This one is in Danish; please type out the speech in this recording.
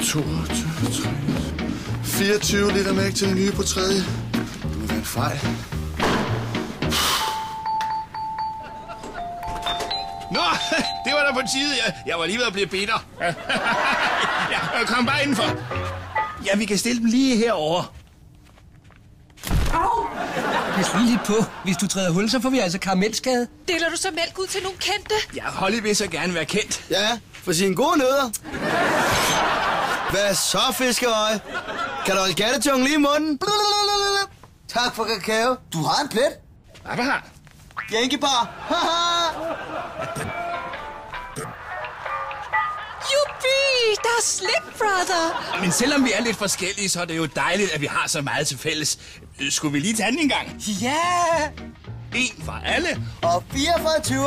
22, 24 liter mælk til den nye på tredje. Det må være en fejl. Nå, det var da på tide. Jeg var lige ved at blive bitter. Ja, kom bare indenfor. Ja, vi kan stille dem lige herovre. Au! Pas lige lidt på. Hvis du træder hul, så får vi altså karamelskade. Deler du så mælk ud til nogle kendte? Ja, Holly vil så gerne være kendt. Ja, for sine gode nødder. Hvad så, fiskeøje? Kan du holde kattetungen lige i munden? Tak for kakao. Du har en plet. Hvad har? Yankee Bar. Juppie! Der er slip, brother! Men selvom vi er lidt forskellige, så er det jo dejligt, at vi har så meget til fælles. Skulle vi lige tage den en gang? Ja! En for alle. Og 4 for 20.